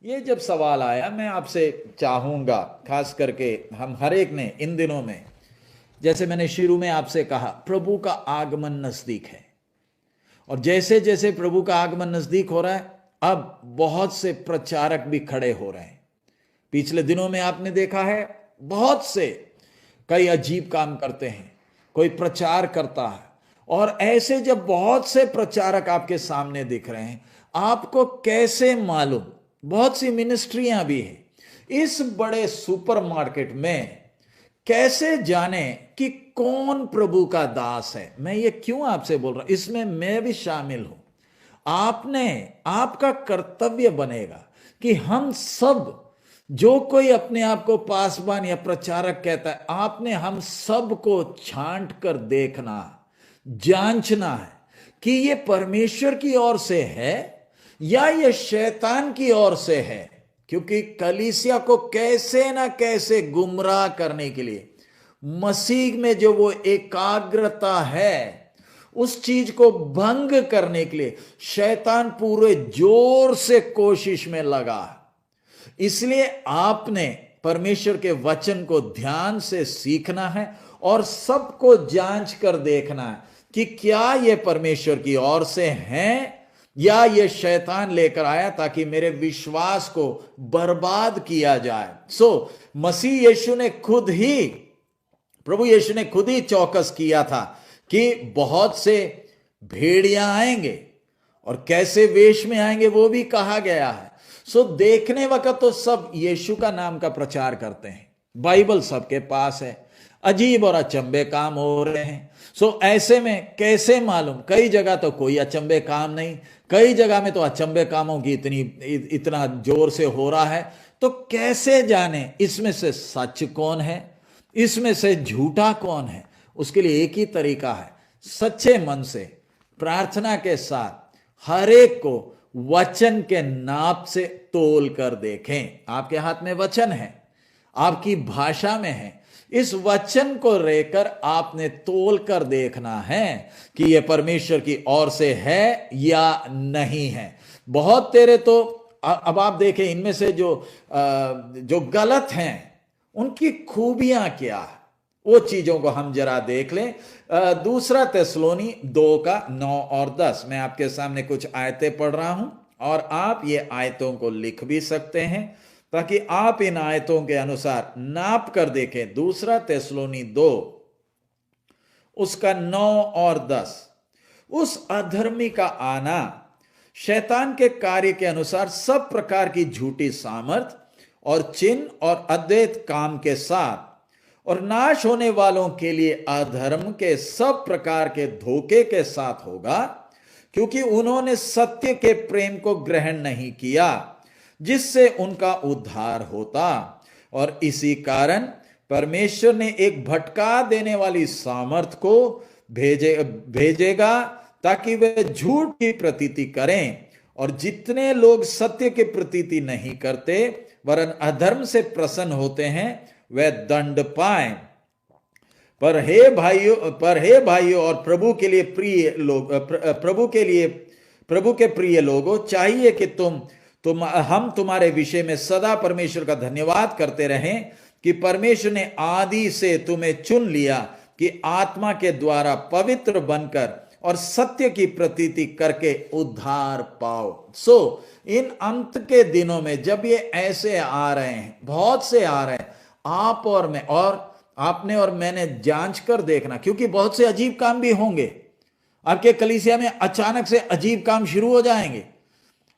ये जब सवाल आया, मैं आपसे चाहूंगा, खास करके हम हर एक ने इन दिनों में, जैसे मैंने शुरू में आपसे कहा, प्रभु का आगमन नजदीक है। और जैसे जैसे प्रभु का आगमन नजदीक हो रहा है, अब बहुत से प्रचारक भी खड़े हो रहे हैं। पिछले दिनों में आपने देखा है, बहुत से कई अजीब काम करते हैं, कोई प्रचार करता है। और ऐसे जब बहुत से प्रचारक आपके सामने दिख रहे हैं, आपको कैसे मालूम, बहुत सी मिनिस्ट्रियां भी हैं, इस बड़े सुपरमार्केट में कैसे जाने कि कौन प्रभु का दास है। मैं ये क्यों आपसे बोल रहा हूं, इसमें मैं भी शामिल हूं। आपने, आपका कर्तव्य बनेगा कि हम सब, जो कोई अपने आप को पासवान या प्रचारक कहता है, आपने हम सब को छांट कर देखना, जांचना है कि ये परमेश्वर की ओर से है या ये शैतान की ओर से है। क्योंकि कलीसिया को कैसे ना कैसे गुमराह करने के लिए, मसीह में जो वो एकाग्रता है उस चीज को भंग करने के लिए शैतान पूरे जोर से कोशिश में लगा। इसलिए आपने परमेश्वर के वचन को ध्यान से सीखना है और सबको जांच कर देखना है कि क्या ये परमेश्वर की ओर से हैं या ये शैतान लेकर आया ताकि मेरे विश्वास को बर्बाद किया जाए। मसीह यीशु ने खुद ही, प्रभु यीशु ने खुद ही चौकस किया था कि बहुत से भेड़िया आएंगे और कैसे वेश में आएंगे वो भी कहा गया है। देखने वक्त तो सब यीशु का नाम का प्रचार करते हैं, बाइबल सबके पास है, अजीब और अचंबे काम हो रहे हैं। ऐसे में कैसे मालूम, कई जगह तो कोई अचंबे काम नहीं, कई जगह में तो अचंबे कामों की इतना जोर से हो रहा है। तो कैसे जाने इसमें से सच कौन है, इसमें से झूठा कौन है? उसके लिए एक ही तरीका है, सच्चे मन से प्रार्थना के साथ हर एक को वचन के नाप से तोल कर देखें। आपके हाथ में वचन है, आपकी भाषा में है, इस वचन को लेकर आपने तोल कर देखना है कि यह परमेश्वर की ओर से है या नहीं है। बहुत तेरे तो, अब आप देखें इनमें से जो गलत हैं उनकी खूबियां क्या है, वो चीजों को हम जरा देख लें। दूसरा थिस्सलुनी 2 का 9 और 10, मैं आपके सामने कुछ आयतें पढ़ रहा हूं और आप ये आयतों को लिख भी सकते हैं ताकि आप इन आयतों के अनुसार नाप कर देखें। दूसरा थिस्सलुनी 2 उसका 9 और 10, उस अधर्मी का आना शैतान के कार्य के अनुसार सब प्रकार की झूठी सामर्थ और चिन्ह और अद्वैत काम के साथ, और नाश होने वालों के लिए अधर्म के सब प्रकार के धोखे के साथ होगा, क्योंकि उन्होंने सत्य के प्रेम को ग्रहण नहीं किया जिससे उनका उद्धार होता। और इसी कारण परमेश्वर ने एक भटका देने वाली सामर्थ को भेजेगा ताकि वे झूठ की प्रतीति करें, और जितने लोग सत्य की प्रतीति नहीं करते वरन अधर्म से प्रसन्न होते हैं वे दंड पाए। पर हे भाइयों और प्रभु के लिए प्रिय लोग, प्रभु के प्रिय लोगों, चाहिए कि हम तुम्हारे विषय में सदा परमेश्वर का धन्यवाद करते रहें कि परमेश्वर ने आदि से तुम्हें चुन लिया कि आत्मा के द्वारा पवित्र बनकर और सत्य की प्रतीति करके उद्धार पाओ। इन अंत के दिनों में जब ये ऐसे आ रहे हैं, बहुत से आ रहे हैं, आप और मैं और आपने और मैंने जांच कर देखना, क्योंकि बहुत से अजीब काम भी होंगे। आपके कलीसिया में अचानक से अजीब काम शुरू हो जाएंगे,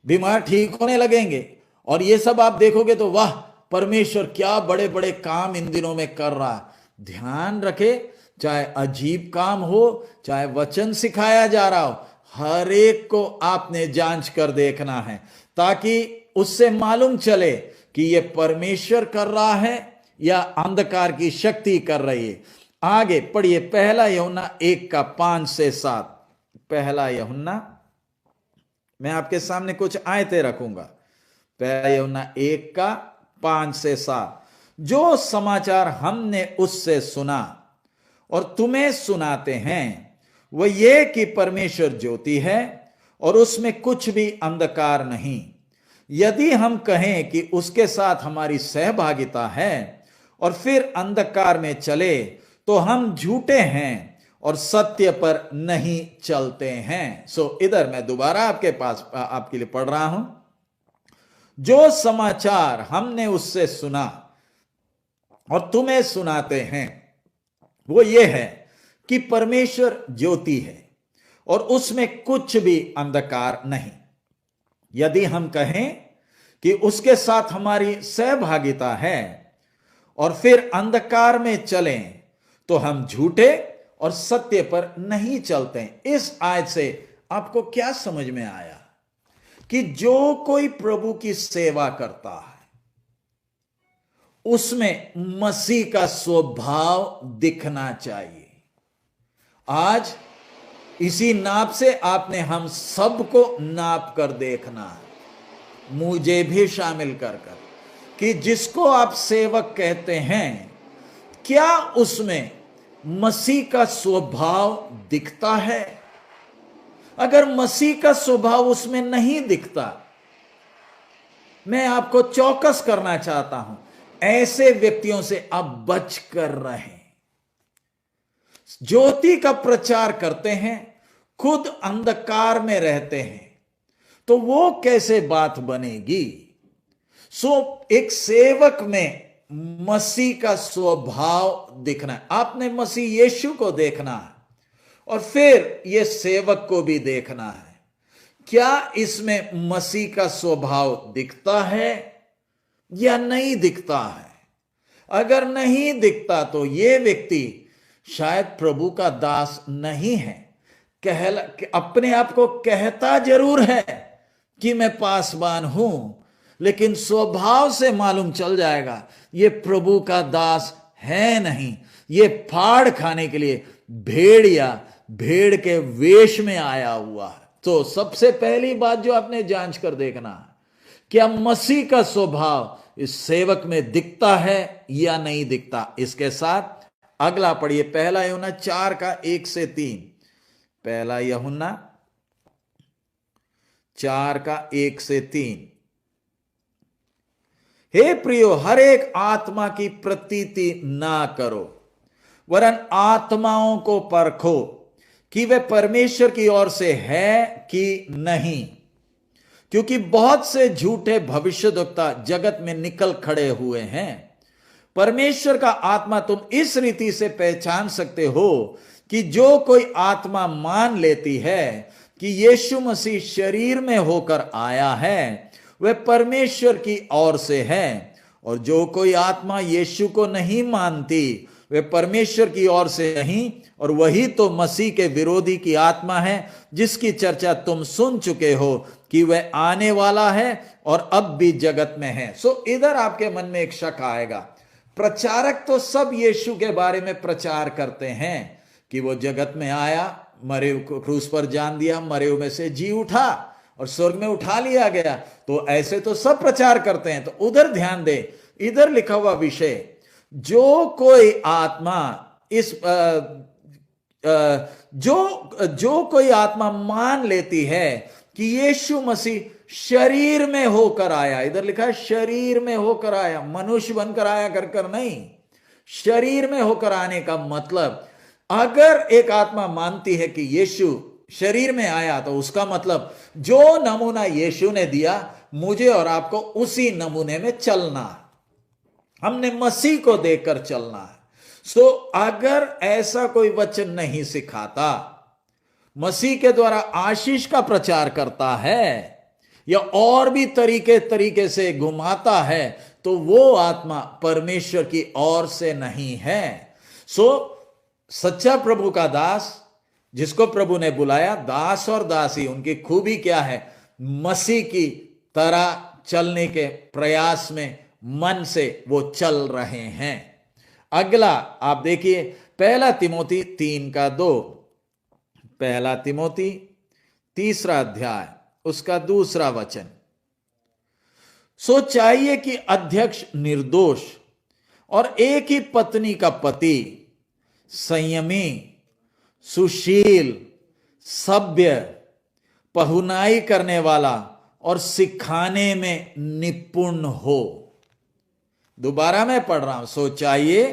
बीमार ठीक होने लगेंगे, और ये सब आप देखोगे तो वाह, परमेश्वर क्या बड़े बड़े काम इन दिनों में कर रहा है। ध्यान रखे, चाहे अजीब काम हो चाहे वचन सिखाया जा रहा हो, हर एक को आपने जांच कर देखना है ताकि उससे मालूम चले कि यह परमेश्वर कर रहा है या अंधकार की शक्ति कर रही है। आगे पढ़िए, पहला यूहन्ना 1 का 5 से 7। पहला यूहन्ना, मैं आपके सामने कुछ आयतें रखूंगा। पहला यूहन्ना 1 का 5 से 7, जो समाचार हमने उससे सुना और तुम्हें सुनाते हैं वह यह कि परमेश्वर ज्योति है और उसमें कुछ भी अंधकार नहीं। यदि हम कहें कि उसके साथ हमारी सहभागिता है और फिर अंधकार में चले तो हम झूठे हैं और सत्य पर नहीं चलते हैं। इधर मैं दोबारा आपके लिए पढ़ रहा हूं। जो समाचार हमने उससे सुना और तुम्हें सुनाते हैं वो ये है कि परमेश्वर ज्योति है और उसमें कुछ भी अंधकार नहीं। यदि हम कहें कि उसके साथ हमारी सहभागिता है और फिर अंधकार में चलें तो हम झूठे और सत्य पर नहीं चलते। इस आयत से आपको क्या समझ में आया कि जो कोई प्रभु की सेवा करता है उसमें मसीह का स्वभाव दिखना चाहिए। आज इसी नाप से आपने हम सबको नाप कर देखना है, मुझे भी शामिल कर कि जिसको आप सेवक कहते हैं क्या उसमें मसीह का स्वभाव दिखता है। अगर मसीह का स्वभाव उसमें नहीं दिखता, मैं आपको चौकस करना चाहता हूं, ऐसे व्यक्तियों से आप बच कर रहें। ज्योति का प्रचार करते हैं, खुद अंधकार में रहते हैं, तो वो कैसे बात बनेगी। एक सेवक में मसीह का स्वभाव दिखना है। आपने मसीह यीशु को देखना है और फिर ये सेवक को भी देखना है। क्या इसमें मसीह का स्वभाव दिखता है या नहीं दिखता है। अगर नहीं दिखता तो ये व्यक्ति शायद प्रभु का दास नहीं है। अपने आप को कहता जरूर है कि मैं पासवान हूं, लेकिन स्वभाव से मालूम चल जाएगा ये प्रभु का दास है नहीं। ये फाड़ खाने के लिए भेड़ के वेश में आया हुआ है। तो सबसे पहली बात जो आपने जांच कर देखना है, क्या मसीह का स्वभाव इस सेवक में दिखता है या नहीं दिखता। इसके साथ अगला पढ़िए, पहला यूहन्ना 4:1-3। पहला यूहन्ना 4:1-3। हे प्रियो, हर एक आत्मा की प्रतीति ना करो, वरन आत्माओं को परखो कि वे परमेश्वर की ओर से है कि नहीं, क्योंकि बहुत से झूठे भविष्यद्वक्ता जगत में निकल खड़े हुए हैं। परमेश्वर का आत्मा तुम इस रीति से पहचान सकते हो कि जो कोई आत्मा मान लेती है कि यीशु मसीह शरीर में होकर आया है, वह परमेश्वर की ओर से है, और जो कोई आत्मा यीशु को नहीं मानती वे परमेश्वर की ओर से नहीं, और वही तो मसीह के विरोधी की आत्मा है, जिसकी चर्चा तुम सुन चुके हो कि वह आने वाला है और अब भी जगत में है। इधर आपके मन में एक शक आएगा, प्रचारक तो सब यीशु के बारे में प्रचार करते हैं कि वो जगत में आया, मरे को क्रूस पर जान दिया, मरे हुए में से जी उठा और स्वर्ग में उठा लिया गया, तो ऐसे तो सब प्रचार करते हैं। तो उधर ध्यान दे, इधर लिखा हुआ विषय, जो कोई आत्मा जो कोई आत्मा मान लेती है कि यीशु मसीह शरीर में होकर आया, इधर लिखा है शरीर में होकर आया, मनुष्य बनकर आया कर नहीं, शरीर में होकर आने का मतलब, अगर एक आत्मा मानती है कि यीशु शरीर में आया, तो उसका मतलब जो नमूना यीशु ने दिया, मुझे और आपको उसी नमूने में चलना है, हमने मसीह को देखकर चलना है। अगर ऐसा कोई वचन नहीं सिखाता, मसीह के द्वारा आशीष का प्रचार करता है या और भी तरीके से घुमाता है, तो वो आत्मा परमेश्वर की ओर से नहीं है। सच्चा प्रभु का दास, जिसको प्रभु ने बुलाया, दास और दासी, उनकी खूबी क्या है, मसीह की तरह चलने के प्रयास में मन से वो चल रहे हैं। अगला आप देखिए, पहला तिमोथी 3:2, पहला तिमोथी 3 अध्याय उसका 2 वचन। चाहिए कि अध्यक्ष निर्दोष और एक ही पत्नी का पति संयमी, सुशील, सभ्य, पहुनाई करने वाला और सिखाने में निपुण हो। दोबारा मैं पढ़ रहा हूं। सो चाहिए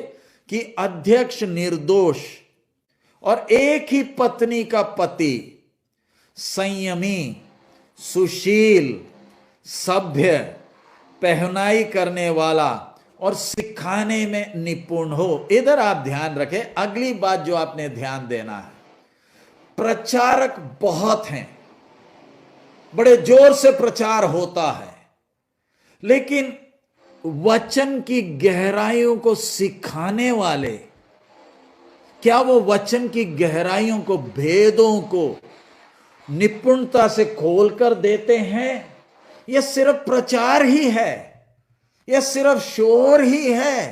कि अध्यक्ष निर्दोष और एक ही पत्नी का पति संयमी, सुशील, सभ्य, पहनाई करने वाला और सिखाने में निपुण हो। इधर आप ध्यान रखें, अगली बात जो आपने ध्यान देना है, प्रचारक बहुत हैं, बड़े जोर से प्रचार होता है, लेकिन वचन की गहराइयों को सिखाने वाले, क्या वो वचन की गहराइयों को, भेदों को निपुणता से खोलकर देते हैं? यह सिर्फ प्रचार ही है, यह सिर्फ शोर ही है?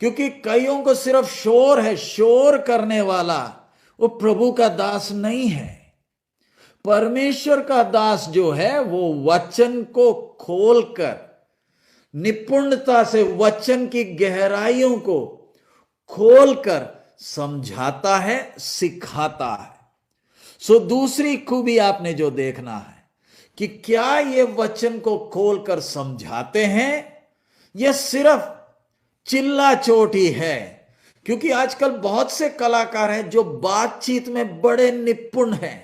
क्योंकि कईयों को सिर्फ शोर है, शोर करने वाला वो प्रभु का दास नहीं है। परमेश्वर का दास जो है वो वचन को खोलकर, निपुणता से वचन की गहराइयों को खोलकर समझाता है, सिखाता है। सो दूसरी खूबी आपने जो देखना है कि क्या ये वचन को खोलकर समझाते हैं, यह सिर्फ चिल्ला चोटी है? क्योंकि आजकल बहुत से कलाकार हैं जो बातचीत में बड़े निपुण हैं,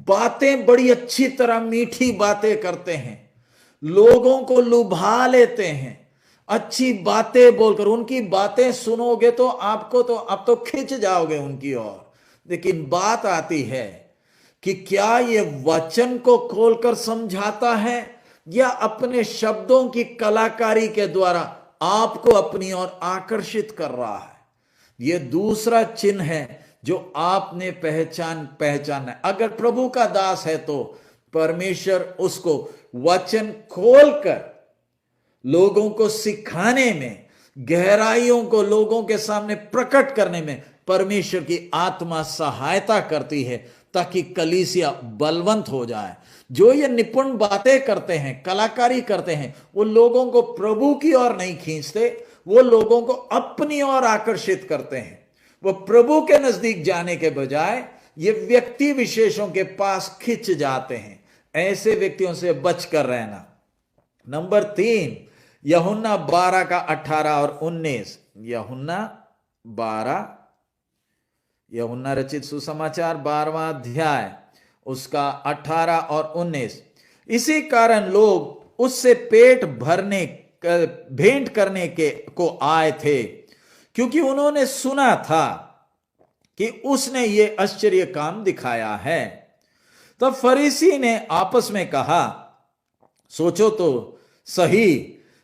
बातें बड़ी अच्छी तरह मीठी बातें करते हैं, लोगों को लुभा लेते हैं, अच्छी बातें बोलकर। उनकी बातें सुनोगे तो आपको तो आप तो खिंच जाओगे उनकी ओर। लेकिन बात आती है कि क्या ये वचन को खोलकर समझाता है या अपने शब्दों की कलाकारी के द्वारा आपको अपनी ओर आकर्षित कर रहा है? ये दूसरा चिन्ह है जो आपने पहचानना है। अगर प्रभु का दास है तो परमेश्वर उसको वचन खोलकर लोगों को सिखाने में, गहराइयों को लोगों के सामने प्रकट करने में परमेश्वर की आत्मा सहायता करती है, ताकि कलीसिया बलवंत हो जाए। जो ये निपुण बातें करते हैं, कलाकारी करते हैं, वो लोगों को प्रभु की ओर नहीं खींचते, वो लोगों को अपनी ओर आकर्षित करते हैं। वो प्रभु के नजदीक जाने के बजाय ये व्यक्ति विशेषों के पास खिंच जाते हैं। ऐसे व्यक्तियों से बचकर रहना। नंबर 3, यूहन्ना 12 का 18 और 19। यूहन्ना 12, यूहन्ना रचित सुसमाचार 12वां अध्याय, उसका 18 और 19। इसी कारण लोग उससे पेट भरने, भेंट करने के को आए थे, क्योंकि उन्होंने सुना था कि उसने ये आश्चर्य काम दिखाया है। तब फरीसी ने आपस में कहा, सोचो तो सही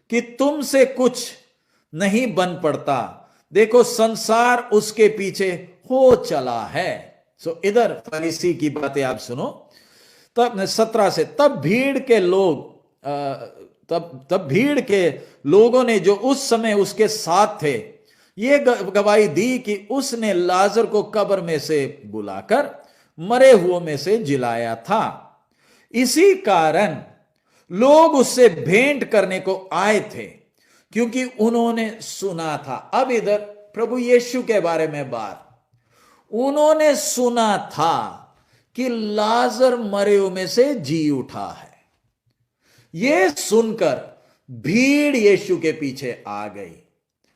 कि तुमसे कुछ नहीं बन पड़ता। देखो संसार उसके पीछे हो चला है। सो इधर फरीसी की बातें आप सुनो। तब 17 से, तब भीड़ के लोगों ने जो उस समय उसके साथ थे ये गवाही दी कि उसने लाजर को कब्र में से बुलाकर मरे हुओं में से जिलाया था। इसी कारण लोग उससे भेंट करने को आए थे, क्योंकि उन्होंने सुना था। अब इधर प्रभु यीशु के बारे में बात, उन्होंने सुना था कि लाजर मरे हुए में से जी उठा है। यह सुनकर भीड़ यीशु के पीछे आ गई।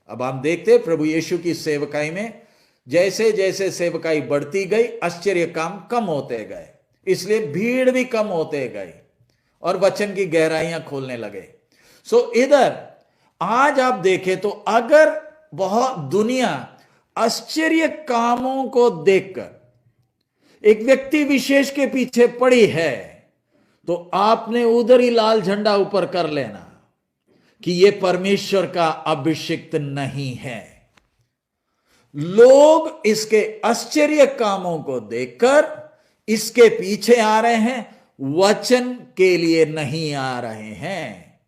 अब हम देखते प्रभु यीशु की सेवकाई में जैसे जैसे सेवकाई बढ़ती गई, आश्चर्य काम कम होते गए, इसलिए भीड़ भी कम होते गई और वचन की गहराइयां खोलने लगे। सो इधर आज आप देखें तो अगर बहुत दुनिया आश्चर्य कामों को देखकर एक व्यक्ति विशेष के पीछे पड़ी है, तो आपने उधर ही लाल झंडा ऊपर कर लेना कि यह परमेश्वर का अभिषिक्त नहीं है। लोग इसके आश्चर्य कामों को देखकर इसके पीछे आ रहे हैं, वचन के लिए नहीं आ रहे हैं।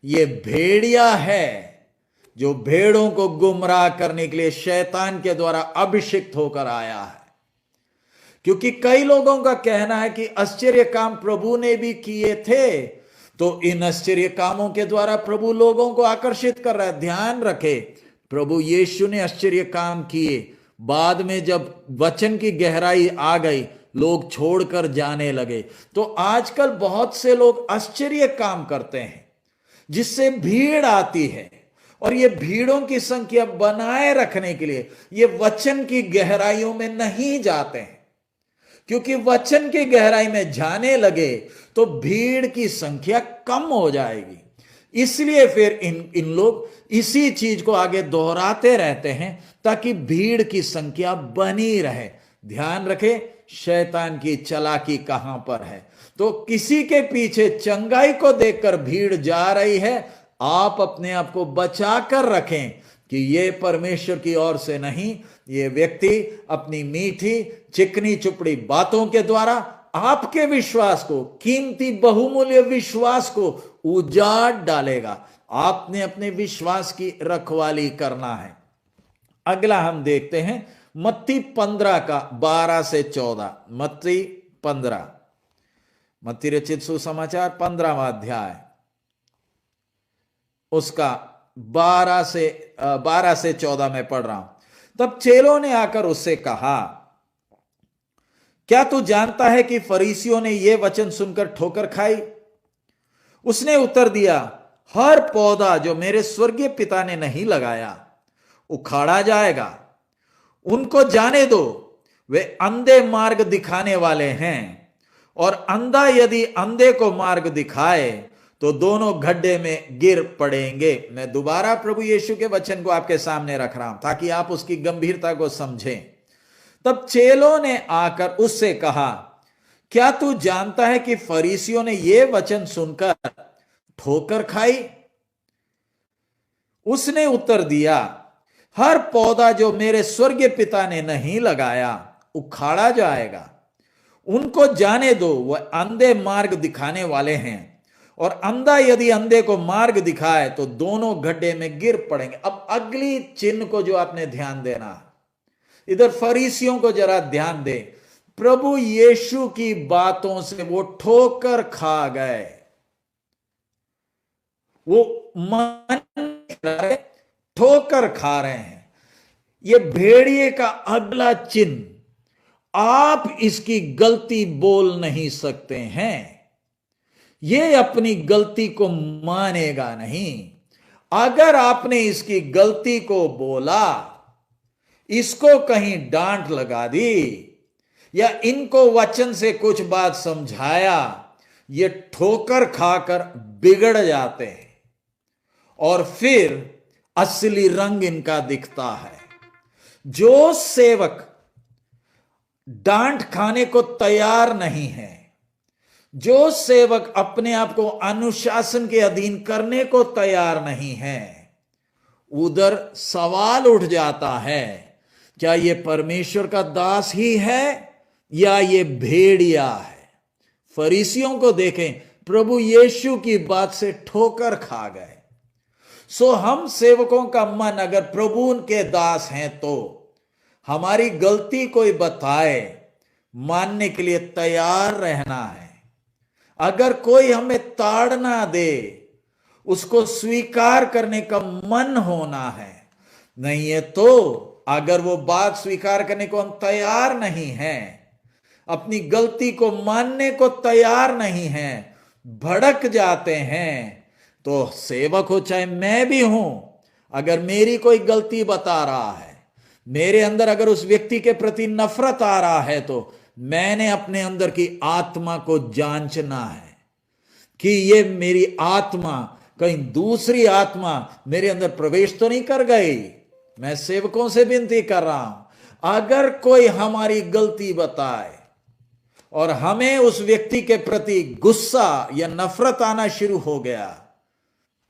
यह भेड़िया है जो भेड़ों को गुमराह करने के लिए शैतान के द्वारा अभिषिक्त होकर आया है। क्योंकि कई लोगों का कहना है कि आश्चर्य काम प्रभु ने भी किए थे, तो इन आश्चर्य कामों के द्वारा प्रभु लोगों को आकर्षित कर रहा है। ध्यान रखे, प्रभु यीशु ने आश्चर्य काम किए, बाद में जब वचन की गहराई आ गई, लोग छोड़कर जाने लगे। तो आजकल बहुत से लोग आश्चर्य काम करते हैं जिससे भीड़ आती है, और ये भीड़ों की संख्या बनाए रखने के लिए ये वचन की गहराइयों में नहीं जाते हैं, क्योंकि वचन की गहराई में जाने लगे तो भीड़ की संख्या कम हो जाएगी। इसलिए फिर इन लोग इसी चीज को आगे दोहराते रहते हैं ताकि भीड़ की संख्या बनी रहे। ध्यान रखें, शैतान की चालाकी कहां पर है। तो किसी के पीछे चंगाई को देखकर भीड़ जा रही है, आप अपने आप को बचा कर रखें कि ये परमेश्वर की ओर से नहीं, ये व्यक्ति अपनी मीठी चिकनी चुपड़ी बातों के द्वारा आपके विश्वास को, कीमती बहुमूल्य विश्वास को उजाड़ डालेगा। आपने अपने विश्वास की रखवाली करना है। अगला हम देखते हैं मत्ती 15 का 12 से 14। मत्ती 15, मत्ती रचित सुसमाचार 15वां अध्याय, उसका 12 से 14 में पढ़ रहा हूं। तब चेलों ने आकर उससे कहा, क्या तू जानता है कि फरीसियों ने यह वचन सुनकर ठोकर खाई? उसने उत्तर दिया, हर पौधा जो मेरे स्वर्गीय पिता ने नहीं लगाया उखाड़ा जाएगा। उनको जाने दो, वे अंधे मार्ग दिखाने वाले हैं, और अंधा यदि अंधे को मार्ग दिखाए तो दोनों गड्ढे में गिर पड़ेंगे। मैं दोबारा प्रभु यीशु के वचन को आपके सामने रख रहा हूं ताकि आप उसकी गंभीरता को समझें। तब चेलों ने आकर उससे कहा, क्या तू जानता है कि फरीसियों ने यह वचन सुनकर ठोकर खाई? उसने उत्तर दिया, हर पौधा जो मेरे स्वर्गीय पिता ने नहीं लगाया उखाड़ा जाएगा। उनको जाने दो, वह अंधे मार्ग दिखाने वाले हैं, और अंधा यदि अंधे को मार्ग दिखाए तो दोनों गड्ढे में गिर पड़ेंगे। अब अगली चिन्ह को जो आपने ध्यान देना, इधर फरीसियों को जरा ध्यान दे। प्रभु यीशु की बातों से वो ठोकर खा गए, वो मन ठोकर खा रहे हैं। ये भेड़िए का अगला चिन्ह, आप इसकी गलती बोल नहीं सकते हैं। ये अपनी गलती को मानेगा नहीं। अगर आपने इसकी गलती को बोला, इसको कहीं डांट लगा दी या इनको वचन से कुछ बात समझाया, ये ठोकर खाकर बिगड़ जाते हैं और फिर असली रंग इनका दिखता है। जो सेवक डांट खाने को तैयार नहीं है, जो सेवक अपने आप को अनुशासन के अधीन करने को तैयार नहीं है, उधर सवाल उठ जाता है, क्या ये परमेश्वर का दास ही है या ये भेड़िया है? फरीसियों को देखें, प्रभु यीशु की बात से ठोकर खा गए। सो हम सेवकों का मन अगर प्रभु के दास हैं तो हमारी गलती कोई बताए, मानने के लिए तैयार रहना है। अगर कोई हमें ताड़ना दे, उसको स्वीकार करने का मन होना है। नहीं है तो अगर वो बात स्वीकार करने को हम तैयार नहीं हैं, अपनी गलती को मानने को तैयार नहीं हैं, भड़क जाते हैं, तो सेवक हो चाहे मैं भी हूं, अगर मेरी कोई गलती बता रहा है, मेरे अंदर अगर उस व्यक्ति के प्रति नफरत आ रहा है, तो मैंने अपने अंदर की आत्मा को जांचना है कि ये मेरी आत्मा कहीं दूसरी आत्मा मेरे अंदर प्रवेश तो नहीं कर गई। मैं सेवकों से विनती कर रहा हूं, अगर कोई हमारी गलती बताए और हमें उस व्यक्ति के प्रति गुस्सा या नफरत आना शुरू हो गया,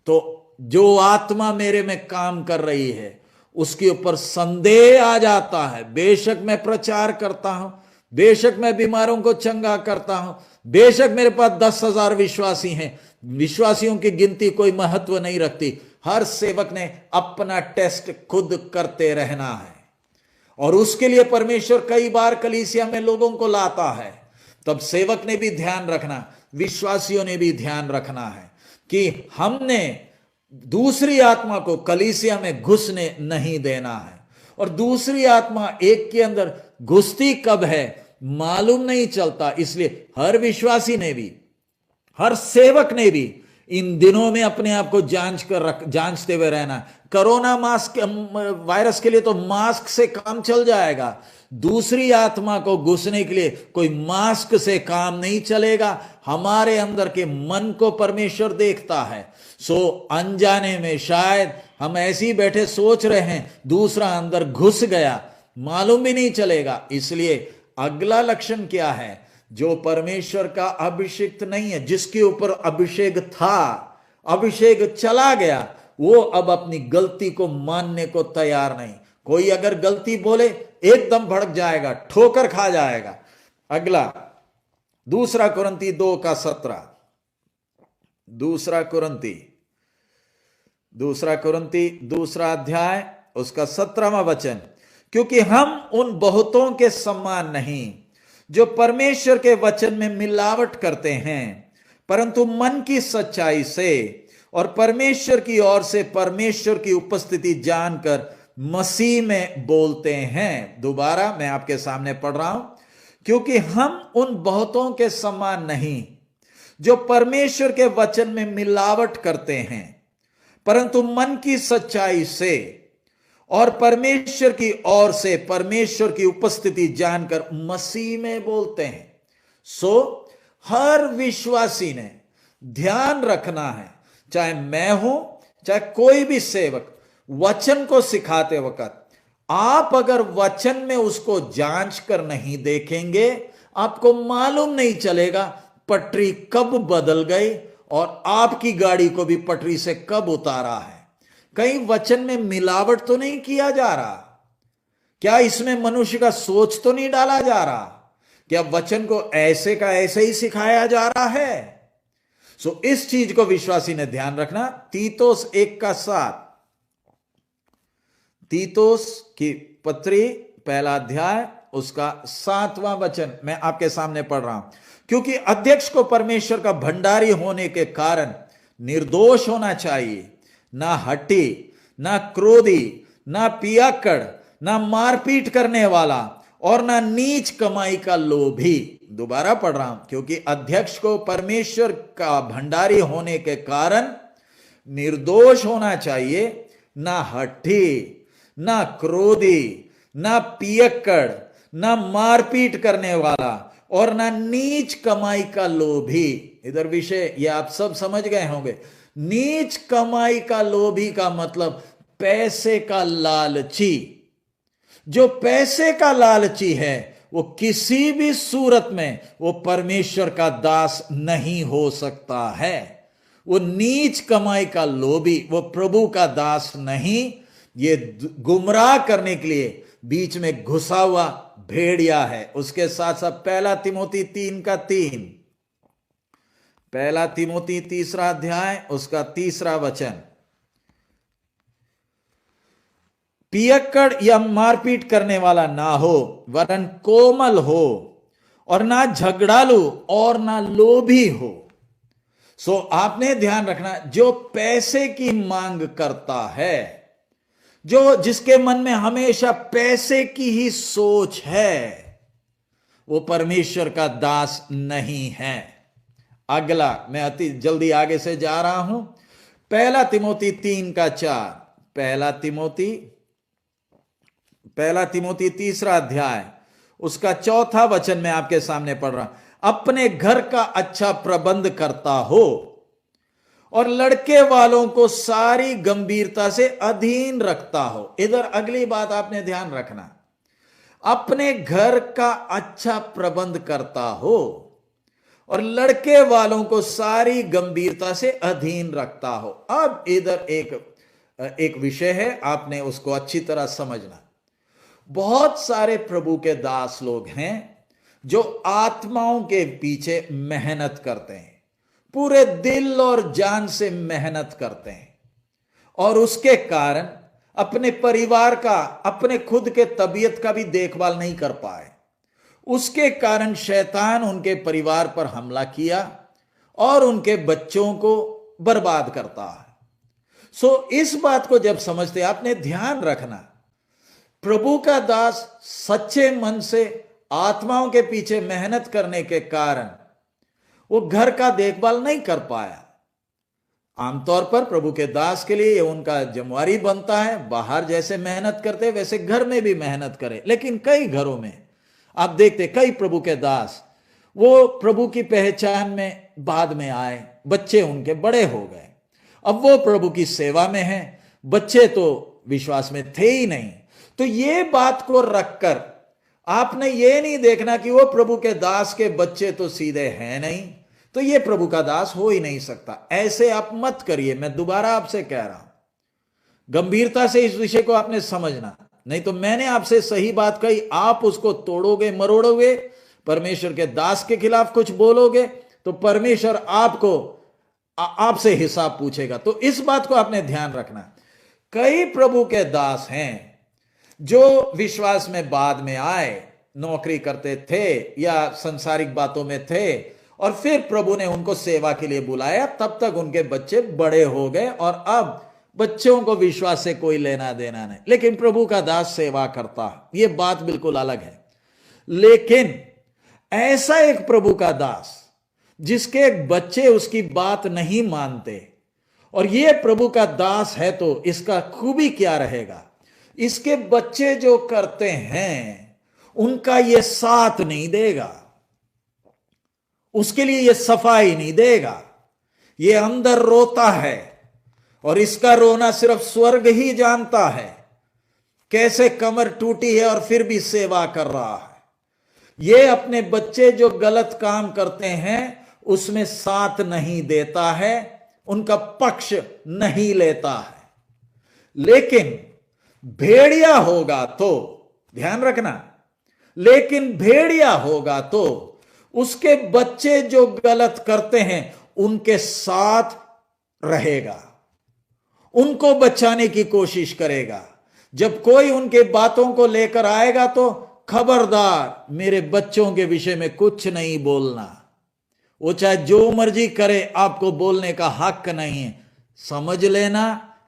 तो जो आत्मा मेरे में काम कर रही है उसके ऊपर संदेह आ जाता है। बेशक मैं प्रचार करता हूं, बेशक मैं बीमारों को चंगा करता हूं, बेशक मेरे पास 10,000 विश्वासी हैं, विश्वासियों की गिनती कोई महत्व नहीं रखती। हर सेवक ने अपना टेस्ट खुद करते रहना है, और उसके लिए परमेश्वर कई बार कलीसिया में लोगों को लाता है। तब सेवक ने भी ध्यान रखना, विश्वासियों ने भी ध्यान रखना है कि हमने दूसरी आत्मा को कलीसिया में घुसने नहीं देना है। और दूसरी आत्मा एक के अंदर घुसती कब है? मालूम नहीं चलता। इसलिए हर विश्वासी ने भी, हर सेवक ने भी इन दिनों में अपने आप को जांचते हुए रहना। कोरोना मास्क वायरस के लिए तो मास्क से काम चल जाएगा, दूसरी आत्मा को घुसने के लिए कोई मास्क से काम नहीं चलेगा। हमारे अंदर के मन को परमेश्वर देखता है। सो अनजाने में शायद हम ऐसे ही बैठे सोच रहे हैं, दूसरा अंदर घुस गया, मालूम भी नहीं चलेगा। इसलिए अगला लक्षण क्या है? जो परमेश्वर का अभिषेक नहीं है, जिसके ऊपर अभिषेक था, अभिषेक चला गया, वो अब अपनी गलती को मानने को तैयार नहीं। कोई अगर गलती बोले एकदम भड़क जाएगा, ठोकर खा जाएगा। अगला दूसरा कुरिन्ती 2:17, दूसरा कुरिन्ती दूसरा अध्याय उसका 17वां वचन। क्योंकि हम उन बहुतों के समान नहीं जो परमेश्वर के वचन में मिलावट करते हैं, परंतु मन की सच्चाई से और परमेश्वर की ओर से परमेश्वर की उपस्थिति जानकर मसीह में बोलते हैं। दोबारा मैं आपके सामने पढ़ रहा हूं। क्योंकि हम उन बहुतों के समान नहीं जो परमेश्वर के वचन में मिलावट करते हैं, परंतु मन की सच्चाई से और परमेश्वर की ओर से परमेश्वर की उपस्थिति जानकर मसीह में बोलते हैं। सो हर विश्वासी ने ध्यान रखना है, चाहे मैं हूं चाहे कोई भी सेवक, वचन को सिखाते वक्त आप अगर वचन में उसको जांच कर नहीं देखेंगे, आपको मालूम नहीं चलेगा पटरी कब बदल गई और आपकी गाड़ी को भी पटरी से कब उतारा है। कहीं वचन में मिलावट तो नहीं किया जा रहा? क्या इसमें मनुष्य का सोच तो नहीं डाला जा रहा? क्या वचन को ऐसे का ऐसे ही सिखाया जा रहा है? सो इस चीज को विश्वासी ने ध्यान रखना। तीतुस 1:7, तीतुस की पत्री 1 अध्याय उसका 7वां वचन मैं आपके सामने पढ़ रहा हूं। क्योंकि अध्यक्ष को परमेश्वर का भंडारी होने के कारण निर्दोष होना चाहिए, ना हठी, ना क्रोधी, ना पियक्कड़, ना मारपीट करने वाला और ना नीच कमाई का लोभी। दोबारा पढ़ रहा हूं। क्योंकि अध्यक्ष को परमेश्वर का भंडारी होने के कारण निर्दोष होना चाहिए, ना हठी, ना क्रोधी, ना पियक्कड़, ना मारपीट करने वाला और ना नीच कमाई का लोभी। इधर विषय ये आप सब समझ गए होंगे। नीच कमाई का लोभी का मतलब पैसे का लालची। जो पैसे का लालची है वो किसी भी सूरत में वो परमेश्वर का दास नहीं हो सकता है। वो नीच कमाई का लोभी, वो प्रभु का दास नहीं। ये गुमराह करने के लिए बीच में घुसा हुआ भेड़िया है। उसके साथ साथ 1 तिमोथी 3:3, 1 तिमोथी 3 अध्याय उसका 3 वचन। पियक्कड़ या मारपीट करने वाला ना हो, वरन कोमल हो और ना झगड़ालू और ना लोभी हो। सो आपने ध्यान रखना, जो पैसे की मांग करता है, जो जिसके मन में हमेशा पैसे की ही सोच है, वो परमेश्वर का दास नहीं है। अगला मैं अति जल्दी आगे से जा रहा हूं। 1 तिमोथी 3:4, 1 तिमोथी 3 अध्याय उसका 4था वचन मैं आपके सामने पढ़ रहा हूं। अपने घर का अच्छा प्रबंध करता हो और लड़के वालों को सारी गंभीरता से अधीन रखता हो। इधर अगली बात आपने ध्यान रखना, अपने घर का अच्छा प्रबंध करता हो और लड़के वालों को सारी गंभीरता से अधीन रखता हो। अब इधर एक विषय है, आपने उसको अच्छी तरह समझना। बहुत सारे प्रभु के दास लोग हैं जो आत्माओं के पीछे मेहनत करते हैं, पूरे दिल और जान से मेहनत करते हैं, और उसके कारण अपने परिवार का, अपने खुद के तबीयत का भी देखभाल नहीं कर पाए। उसके कारण शैतान उनके परिवार पर हमला किया और उनके बच्चों को बर्बाद करता है। सो इस बात को जब समझते, आपने ध्यान रखना, प्रभु का दास सच्चे मन से आत्माओं के पीछे मेहनत करने के कारण वो घर का देखभाल नहीं कर पाया। आमतौर पर प्रभु के दास के लिए ये उनका जिम्मेवारी बनता है, बाहर जैसे मेहनत करते वैसे घर में भी मेहनत करें। लेकिन कई घरों में आप देखते कई प्रभु के दास वो प्रभु की पहचान में बाद में आए, बच्चे उनके बड़े हो गए, अब वो प्रभु की सेवा में हैं, बच्चे तो विश्वास में थे ही नहीं। तो ये बात को रखकर आपने ये नहीं देखना कि वो प्रभु के दास के बच्चे तो सीधे हैं नहीं, तो ये प्रभु का दास हो ही नहीं सकता। ऐसे आप मत करिए, मैं दोबारा आपसे कह रहा हूं, गंभीरता से इस विषय को आपने समझना। नहीं तो मैंने आपसे सही बात कही, आप उसको तोड़ोगे मरोड़ोगे, परमेश्वर के दास के खिलाफ कुछ बोलोगे तो परमेश्वर आपसे हिसाब पूछेगा। तो इस बात को आपने ध्यान रखना। कई प्रभु के दास हैं जो विश्वास में बाद में आए, नौकरी करते थे या संसारिक बातों में थे, और फिर प्रभु ने उनको सेवा के लिए बुलाया, तब तक उनके बच्चे बड़े हो गए और अब बच्चों को विश्वास से कोई लेना देना नहीं, लेकिन प्रभु का दास सेवा करता, ये बात बिल्कुल अलग है। लेकिन ऐसा एक प्रभु का दास जिसके बच्चे उसकी बात नहीं मानते, और ये प्रभु का दास है, तो इसका खूबी क्या रहेगा? इसके बच्चे जो करते हैं उनका ये साथ नहीं देगा, उसके लिए ये सफाई नहीं देगा, ये अंदर रोता है और इसका रोना सिर्फ स्वर्ग ही जानता है। कैसे कमर टूटी है और फिर भी सेवा कर रहा है। ये अपने बच्चे जो गलत काम करते हैं उसमें साथ नहीं देता है, उनका पक्ष नहीं लेता है। लेकिन भेड़िया होगा तो, ध्यान रखना, लेकिन भेड़िया होगा तो उसके बच्चे जो गलत करते हैं उनके साथ रहेगा, उनको बचाने की कोशिश करेगा। जब कोई उनके बातों को लेकर आएगा तो खबरदार, मेरे बच्चों के विषय में कुछ नहीं बोलना, वो चाहे जो मर्जी करे, आपको बोलने का हक नहीं है। समझ लेना,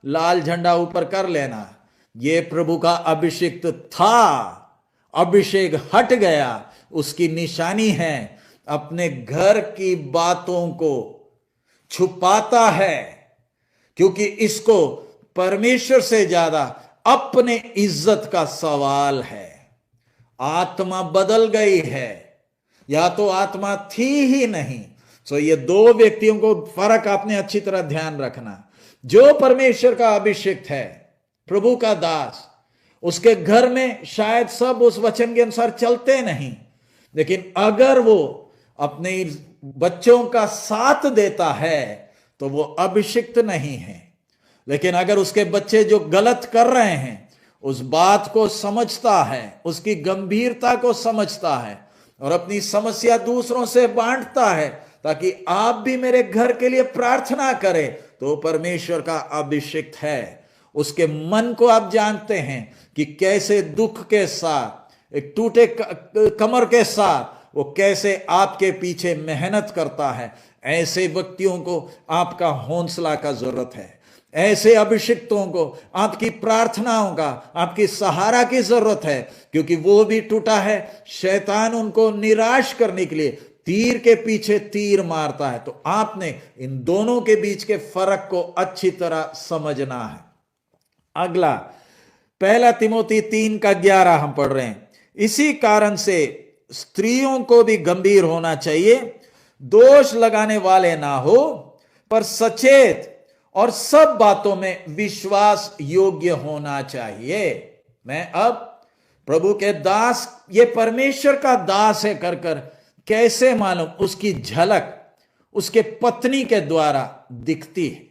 लाल झंडा ऊपर कर लेना, ये प्रभु का अभिषिक्त था, अभिषेक हट गया, उसकी निशानी है अपने घर की बातों को छुपाता है, क्योंकि इसको परमेश्वर से ज्यादा अपने इज्जत का सवाल है। आत्मा बदल गई है या तो आत्मा थी ही नहीं। तो ये दो व्यक्तियों को फर्क आपने अच्छी तरह ध्यान रखना। जो परमेश्वर का अभिषिक्त है, प्रभु का दास, उसके घर में शायद सब उस वचन के अनुसार चलते नहीं, लेकिन अगर वो अपने बच्चों का साथ देता है तो वो अभिषिक्त नहीं है। लेकिन अगर उसके बच्चे जो गलत कर रहे हैं उस बात को समझता है, उसकी गंभीरता को समझता है और अपनी समस्या दूसरों से बांटता है ताकि आप भी मेरे घर के लिए प्रार्थना करें, तो परमेश्वर का अभिषिक्त है। उसके मन को आप जानते हैं कि कैसे दुख के साथ, एक टूटे कमर के साथ वो कैसे आपके पीछे मेहनत करता है। ऐसे व्यक्तियों को आपका हौसला का जरूरत है, ऐसे अभिषिक्तों को आपकी प्रार्थनाओं का, आपकी सहारा की जरूरत है, क्योंकि वो भी टूटा है। शैतान उनको निराश करने के लिए तीर के पीछे तीर मारता है। तो आपने इन दोनों के बीच के फर्क को अच्छी तरह समझना है। अगला 1 तिमोथी 3:11 हम पढ़ रहे हैं। इसी कारण से स्त्रियों को भी गंभीर होना चाहिए, दोष लगाने वाले ना हो, पर सचेत और सब बातों में विश्वास योग्य होना चाहिए। मैं अब प्रभु के दास, ये परमेश्वर का दास है कर कर कैसे मालूम, उसकी झलक उसके पत्नी के द्वारा दिखती है।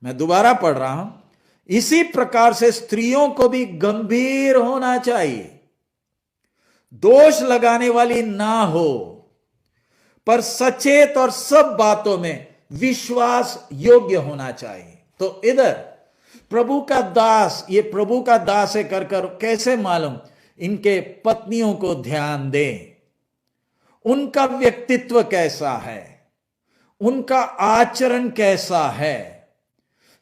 मैं दोबारा पढ़ रहा हूं। इसी प्रकार से स्त्रियों को भी गंभीर होना चाहिए, दोष लगाने वाली ना हो, पर सचेत और सब बातों में विश्वास योग्य होना चाहिए। तो इधर प्रभु का दास, ये प्रभु का दास है कर कर कैसे मालूम, इनके पत्नियों को ध्यान दें, उनका व्यक्तित्व कैसा है, उनका आचरण कैसा है,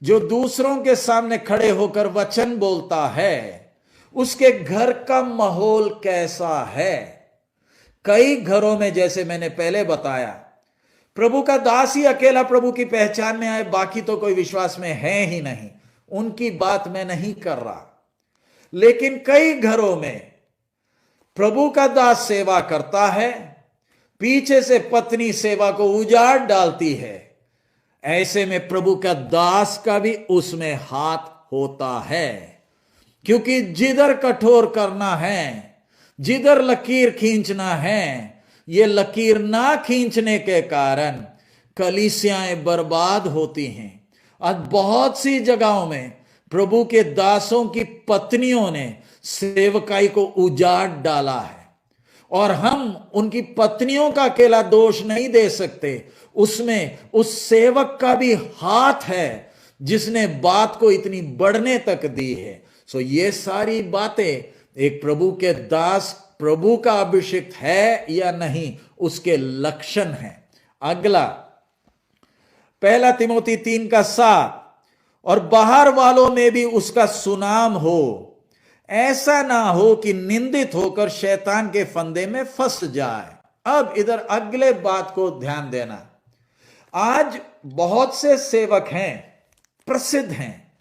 जो दूसरों के सामने खड़े होकर वचन बोलता है, उसके घर का माहौल कैसा है। कई घरों में, जैसे मैंने पहले बताया, प्रभु का दास ही अकेला प्रभु की पहचान में आए, बाकी तो कोई विश्वास में है ही नहीं, उनकी बात मैं नहीं कर रहा। लेकिन कई घरों में प्रभु का दास सेवा करता है, पीछे से पत्नी सेवा को उजाड़ डालती है, ऐसे में प्रभु का दास का भी उसमें हाथ होता है। क्योंकि जिधर कठोर करना है, जिधर लकीर खींचना है, ये लकीर ना खींचने के कारण कलीसियाएं बर्बाद होती हैं। आज बहुत सी जगहों में प्रभु के दासों की पत्नियों ने सेवकाई को उजाड़ डाला है, और हम उनकी पत्नियों का अकेला दोष नहीं दे सकते, उसमें उस सेवक का भी हाथ है जिसने बात को इतनी बढ़ने तक दी है। सो ये सारी बातें एक प्रभु के दास प्रभु का अभिषिक्त है या नहीं, उसके लक्षण हैं। अगला, पहला तिमोथी 3:7, और बाहर वालों में भी उसका सुनाम हो, ऐसा ना हो कि निंदित होकर शैतान के फंदे में फंस जाए। अब इधर अगले बात को ध्यान देना। आज बहुत से सेवक हैं, प्रसिद्ध हैं,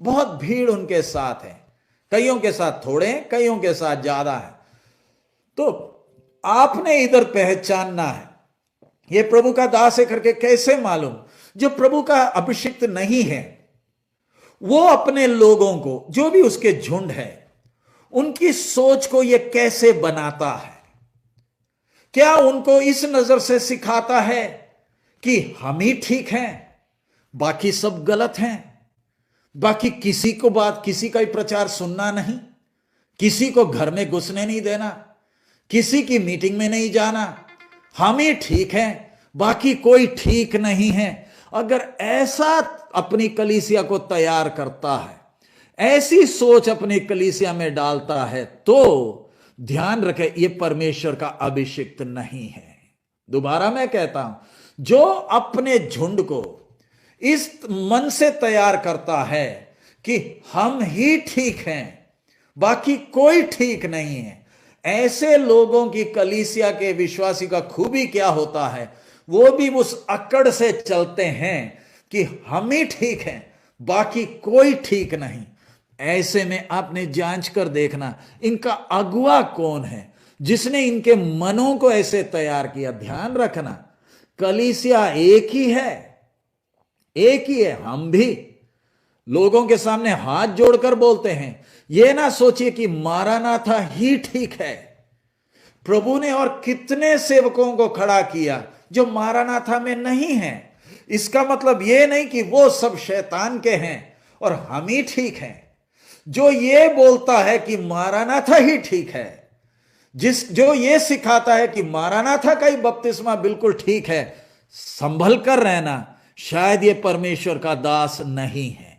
बहुत भीड़ उनके साथ है, कईयों के साथ थोड़े, कईयों के साथ ज्यादा है। तो आपने इधर पहचानना है, ये प्रभु का दास है करके कैसे मालूम? जो प्रभु का अभिषिक्त नहीं है, वो अपने लोगों को, जो भी उसके झुंड है, उनकी सोच को ये कैसे बनाता है? क्या उनको इस नजर से सिखाता है कि हम ही ठीक हैं, बाकी सब गलत हैं, बाकी किसी को बात, किसी का ही प्रचार सुनना नहीं, किसी को घर में घुसने नहीं देना, किसी की मीटिंग में नहीं जाना, हम ही ठीक हैं, बाकी कोई ठीक नहीं है? अगर ऐसा अपनी कलीसिया को तैयार करता है, ऐसी सोच अपनी कलीसिया में डालता है, तो ध्यान रखें, यह परमेश्वर का अभिषिक्त नहीं है। दोबारा मैं कहता हूं, जो अपने झुंड को इस मन से तैयार करता है कि हम ही ठीक हैं, बाकी कोई ठीक नहीं है, ऐसे लोगों की कलीसिया के विश्वासी का खूबी क्या होता है? वो भी उस अकड़ से चलते हैं कि हम ही ठीक हैं, बाकी कोई ठीक नहीं। ऐसे में आपने जांच कर देखना, इनका अगुवा कौन है जिसने इनके मनों को ऐसे तैयार किया। ध्यान रखना, कलीसिया एक ही है, एक ही है। हम भी लोगों के सामने हाथ जोड़कर बोलते हैं, यह ना सोचिए कि मारानाथा ही ठीक है। प्रभु ने और कितने सेवकों को खड़ा किया जो मारानाथा में नहीं है। इसका मतलब यह नहीं कि वो सब शैतान के हैं और हम ही ठीक हैं। जो ये बोलता है कि मारानाथा ही ठीक है, जो ये सिखाता है कि मारानाथा का ही बपतिस्मा बिल्कुल ठीक है, संभल कर रहना, शायद ये परमेश्वर का दास नहीं है।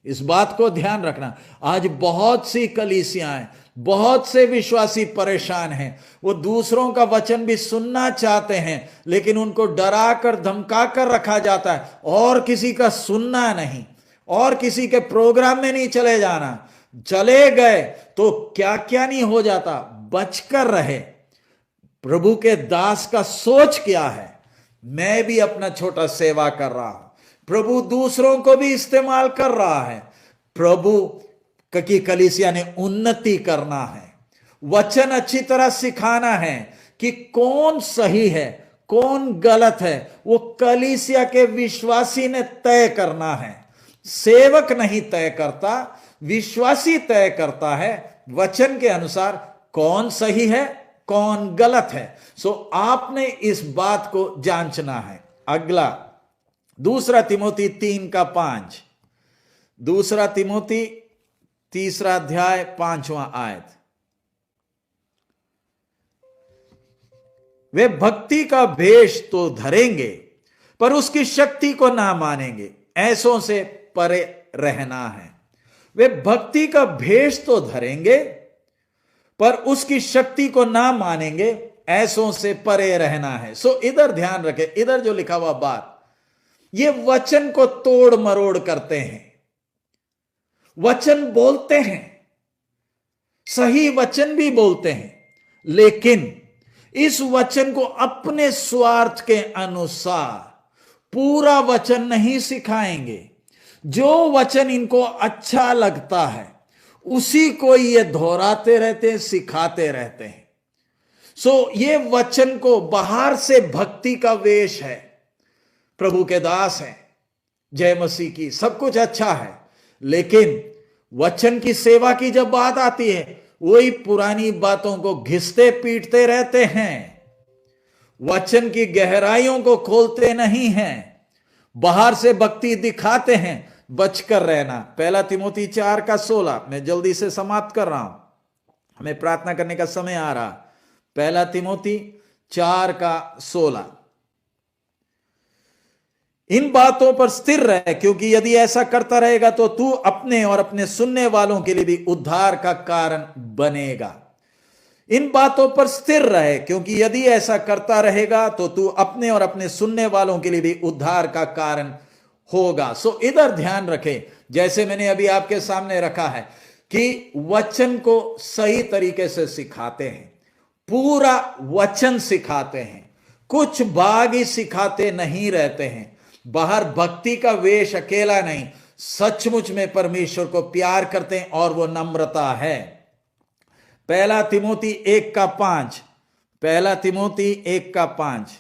इस बात को ध्यान रखना। आज बहुत सी कलीसियाएं, बहुत से विश्वासी परेशान हैं। वो दूसरों का वचन भी सुनना चाहते हैं, लेकिन उनको डरा कर धमका कर रखा जाता है, और किसी का सुनना नहीं, और किसी के प्रोग्राम में नहीं चले जाना। चले गए तो क्या क्या नहीं हो जाता। बचकर रहे। प्रभु के दास का सोच क्या है? मैं भी अपना छोटा सेवा कर रहा हूं, प्रभु दूसरों को भी इस्तेमाल कर रहा है। प्रभु की कलीसिया ने उन्नति करना है, वचन अच्छी तरह सिखाना है कि कौन सही है, कौन गलत है, वो कलीसिया के विश्वासी ने तय करना है। सेवक नहीं तय करता, विश्वासी तय करता है वचन के अनुसार कौन सही है, कौन गलत है। सो आपने इस बात को जांचना है। अगला, दूसरा तिमोथी 3:5, दूसरा तिमोथी 3 अध्याय 5वां आयत। वे भक्ति का भेष तो धरेंगे पर उसकी शक्ति को ना मानेंगे, ऐसों से परे रहना है। वे भक्ति का भेष तो धरेंगे पर उसकी शक्ति को ना मानेंगे, ऐसों से परे रहना है। सो इधर ध्यान रखें, इधर जो लिखा हुआ बात, ये वचन को तोड़ मरोड़ करते हैं, वचन बोलते हैं, सही वचन भी बोलते हैं, लेकिन इस वचन को अपने स्वार्थ के अनुसार पूरा वचन नहीं सिखाएंगे। जो वचन इनको अच्छा लगता है उसी को ये दोहराते रहते हैं, सिखाते रहते हैं। ये वचन को बाहर से भक्ति का वेश है, प्रभु के दास हैं, जय मसीह की, सब कुछ अच्छा है, लेकिन वचन की सेवा की जब बात आती है वही पुरानी बातों को घिसते पीटते रहते हैं, वचन की गहराइयों को खोलते नहीं हैं, बाहर से भक्ति दिखाते हैं। बचकर रहना। 1 तिमोथी 4:16, मैं जल्दी से समाप्त कर रहा हूं, हमें प्रार्थना करने का समय आ रहा। 1 तिमोथी 4:16, इन बातों पर स्थिर रहे, क्योंकि यदि ऐसा करता रहेगा तो तू अपने और अपने सुनने वालों के लिए भी उद्धार का कारण बनेगा। इन बातों पर स्थिर रहे, क्योंकि यदि ऐसा करता रहेगा तो तू अपने और अपने सुनने वालों के लिए भी उद्धार का कारण होगा। इधर ध्यान रखें, जैसे मैंने अभी आपके सामने रखा है कि वचन को सही तरीके से सिखाते हैं, पूरा वचन सिखाते हैं, कुछ भाग ही सिखाते नहीं रहते हैं। बाहर भक्ति का वेश अकेला नहीं, सचमुच में परमेश्वर को प्यार करते हैं और वो नम्रता है। 1 तिमोथी 1:5, 1 तिमोथी 1:5,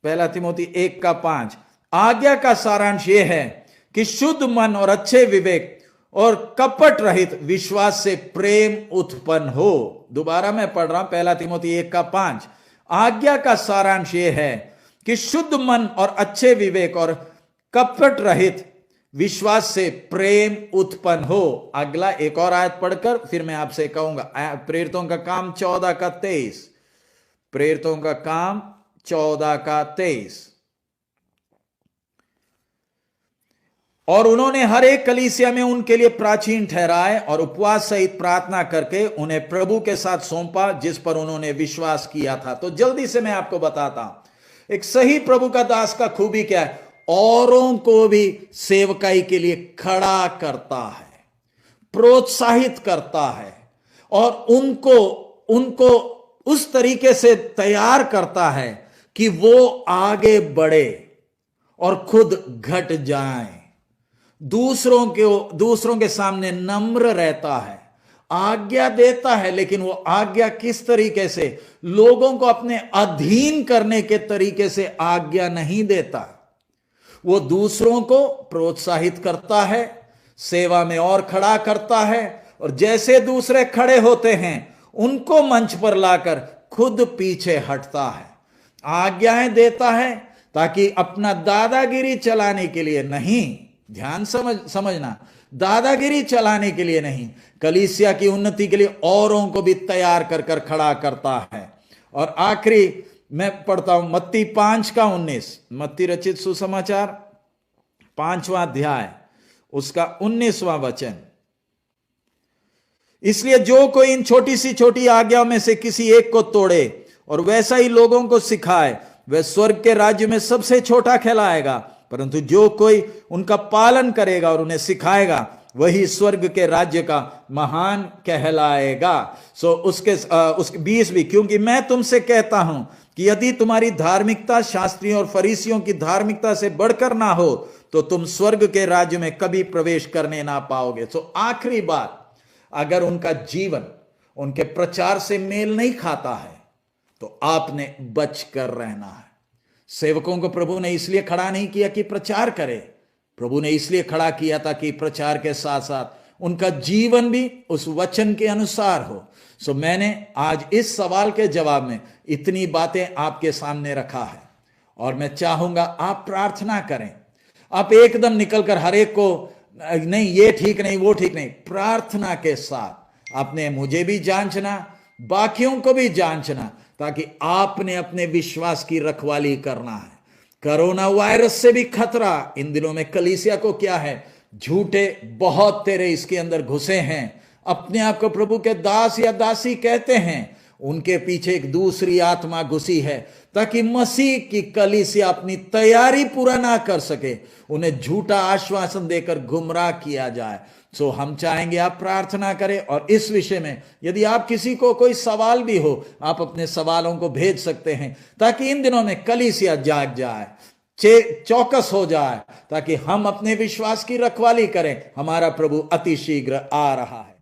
1 तिमोथी 1:5, आज्ञा का सारांश यह है कि शुद्ध मन और अच्छे विवेक और कपट रहित विश्वास से प्रेम उत्पन्न हो। दोबारा मैं पढ़ रहा हूं, 1 तिमोथी 1:5, आज्ञा का सारांश यह है कि शुद्ध मन और अच्छे विवेक और कपट रहित विश्वास से प्रेम उत्पन्न हो। अगला एक और आयत पढ़कर फिर मैं आपसे कहूंगा, प्रेरितों का काम 14:23, प्रेरितों का काम 14:23, और उन्होंने हर एक कलीसिया में उनके लिए प्राचीन ठहराए और उपवास सहित प्रार्थना करके उन्हें प्रभु के साथ सौंपा जिस पर उन्होंने विश्वास किया था। तो जल्दी से मैं आपको बताता हूं, एक सही प्रभु का दास का खूबी क्या है, औरों को भी सेवकाई के लिए खड़ा करता है, प्रोत्साहित करता है और उनको उस तरीके से तैयार करता है कि वो आगे बढ़े और खुद घट जाएं, दूसरों के सामने नम्र रहता है, आज्ञा देता है, लेकिन वो आज्ञा किस तरीके से, लोगों को अपने अधीन करने के तरीके से आज्ञा नहीं देता। वो दूसरों को प्रोत्साहित करता है, सेवा में और खड़ा करता है, और जैसे दूसरे खड़े होते हैं उनको मंच पर लाकर खुद पीछे हटता है, आज्ञाएं देता है, ताकि अपना दादागिरी चलाने के लिए नहीं, ध्यान समझना, दादागिरी चलाने के लिए नहीं, कलीसिया की उन्नति के लिए औरों को भी तैयार कर खड़ा करता है। और आखिरी मैं पढ़ता हूं मत्ती 5:19, मत्ती रचित सुसमाचार 5वां अध्याय उसका 19वां वचन, इसलिए जो कोई इन छोटी सी छोटी आज्ञाओं में से किसी एक को तोड़े और वैसा ही लोगों को सिखाए, वह स्वर्ग के राज्य में सबसे छोटा कहलाएगा, परंतु जो कोई उनका पालन करेगा और उन्हें सिखाएगा वही स्वर्ग के राज्य का महान कहलाएगा। उसके 20 भी, क्योंकि मैं तुमसे कहता हूं कि यदि तुम्हारी धार्मिकता शास्त्रियों और फरीसियों की धार्मिकता से बढ़कर ना हो तो तुम स्वर्ग के राज्य में कभी प्रवेश करने ना पाओगे। आखिरी बात, अगर उनका जीवन उनके प्रचार से मेल नहीं खाता है तो आपने बच कर रहना है। सेवकों को प्रभु ने इसलिए खड़ा नहीं किया कि प्रचार करे, प्रभु ने इसलिए खड़ा किया था कि प्रचार के साथ साथ उनका जीवन भी उस वचन के अनुसार हो। मैंने आज इस सवाल के जवाब में इतनी बातें आपके सामने रखा है, और मैं चाहूंगा आप प्रार्थना करें। आप एकदम निकलकर हर एक को नहीं ये ठीक नहीं वो ठीक नहीं, प्रार्थना के साथ आपने मुझे भी जांचना, बाकियों को भी जांचना, ताकि आपने अपने विश्वास की रखवाली करना है। कोरोना वायरस से भी खतरा इन दिनों में कलीसिया को क्या है, झूठे बहुत तेरे इसके अंदर घुसे हैं, अपने आप को प्रभु के दास या दासी कहते हैं, उनके पीछे एक दूसरी आत्मा घुसी है ताकि मसीह की कलीसिया अपनी तैयारी पूरा ना कर सके, उन्हें झूठा आश्वासन देकर गुमराह किया जाए। सो हम चाहेंगे आप प्रार्थना करें, और इस विषय में यदि आप किसी को कोई सवाल भी हो, आप अपने सवालों को भेज सकते हैं ताकि इन दिनों में कलीसिया जाग जाए, चौकस हो जाए, ताकि हम अपने विश्वास की रखवाली करें। हमारा प्रभु अति शीघ्र आ रहा है।